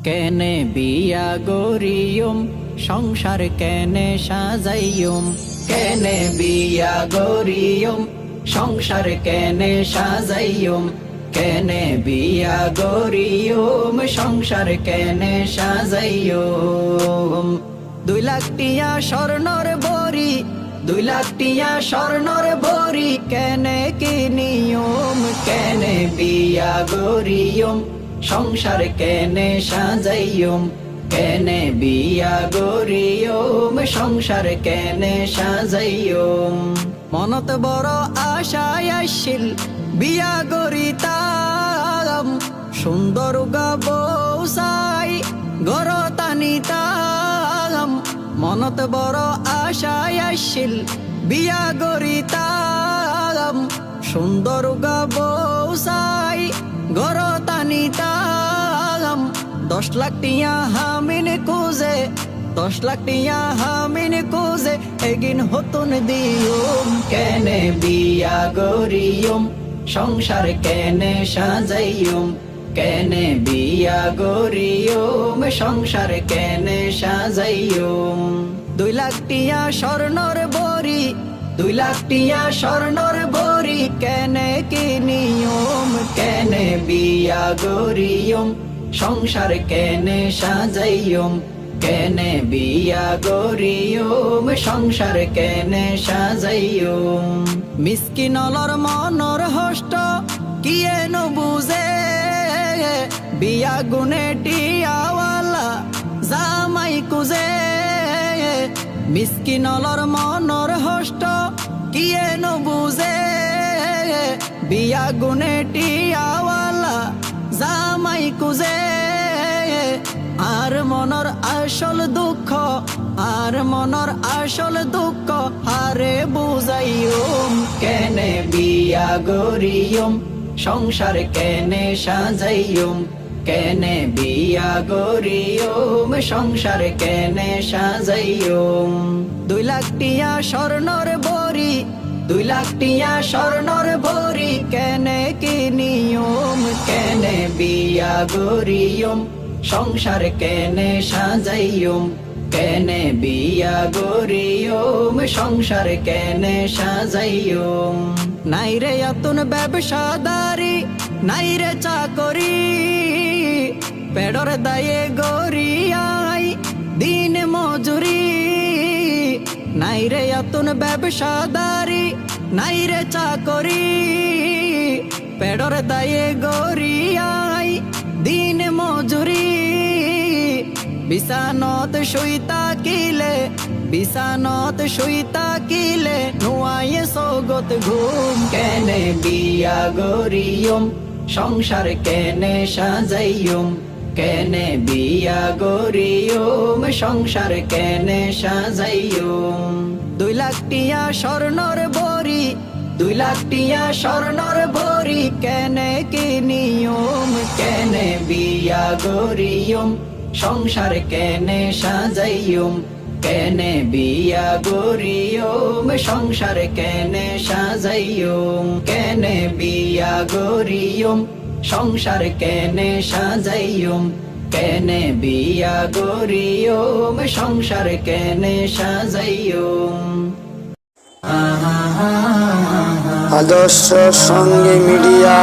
কেনে বিয়া গরিয়ম সংসার কেনে সাজাইয়ম কেনে বিয়া গরিয়ম সংসার কেনে সাজাইয়ম কেনে বিয়া গরিয়ম সংসার কেনে সাজাইয়ম 2 লাখ টিয়া স্বর্ণর বড়ি 2 লাখ টিয়া স্বর্ণর বড়ি কেনে কি নিয়ম কেনে বিয়া গরিয়ম সংসার কেনে সাজাইয়ম কেনে বিয়া গরিয়ম সংসার কেনে সাজাইয়ম মনত বড় আশায় আসিল বিয়া গরিতাম সুন্দর গাবৌ চাই গর টানিতাম মনত বড় আশায় আসিল বিয়া গরিতাম সুন্দর গাবৌ চাই গর টানিতাম 10 লাখ টিয়া হামিন কুজে 10 লাখ টিয়া হামিন কুজে এগিন হতুন দিয়ম কেনে বিয়া গরিয়ম সংসার কেনে সাজাইয়ম কেনে বিয়া গরিয়ম সংসার কেনে সাজাইয়ম 2 লাখ টিয়া স্বর্ণর বড়ি 2 লাখ টিয়া স্বর্ণর বড়ি কেনে কি নিয়ম কেনে বিয়া গরিয়ম সংসার কেনে সাজাইয়ম কেনে বিয়া গরিয়ম সংসার কেনে সাজাইয়ম মিসকিন অলর মনর হষ্ট কিয়েন বুঝে বিয়া গুনে টিয়াওয়ালা জামাই কুজে মিসকিন অলর মনর হষ্ট কিয়েন বুঝে বিয়া গুনে টিয়াওয়ালা জামাই কুজে আর মনর আসল দুঃখ আর মনর আসল দুঃখ হারে বুঝাইয়ম কেনে বিয়া গরিয়ম সংসার কেনে সাজাইয়ম কেনে বিয়া গরিয়ম সংসার কেনে সাজাইয়ম 2 লাখ টিয়া স্বর্ণর বড়ি 2 লাখ টিয়া স্বর্ণর বড়ি কেনে কি নিয়ম কেনে বিয়া গরিয়ম সংসার কেনে সাজাইয়ম কেনে বিয়া গরিয়ম সংসার কেনে সাজাইয়ম নাইরে আতুন ব্যবসাদারি নাইরে চাকরি পেডর দায়ে গরিয়াই দিন মজুরি নাইরে আতুন ব্যবসাদারি নাইরে চাকরি পেডর দায়ে গরিয়াই দিন মজুরি বিছানত শুইতা কিলে বিছানত শুইতা কিলে নুয়ায়ে সগত ঘুম কেনে বিয়া গরিয়ম সংসার কেনে সাজাইয়ম কেনে বিয়া গরিয়ম সংসার কেনে সাজাইয়ম 2 লাখ টিয়া স্বর্ণর বড়ি 2 লাখ টিয়া স্বর্ণর বড়ি কেনে কি নিয়ম কেনে বিয়া গরিয়ম সংসার কেনে সাজাইয়ম কেনে বিয়া গরিয়ম সংসার কেনে সাজাইয়ম কেনে বিয়া গরিয়ম সংসার কেনে সাজাইয়ম কেনে বিয়া গরিয়ম সংসার কেনে সাজাইয়ম আদর্শ সঙ্গী মিডিয়া।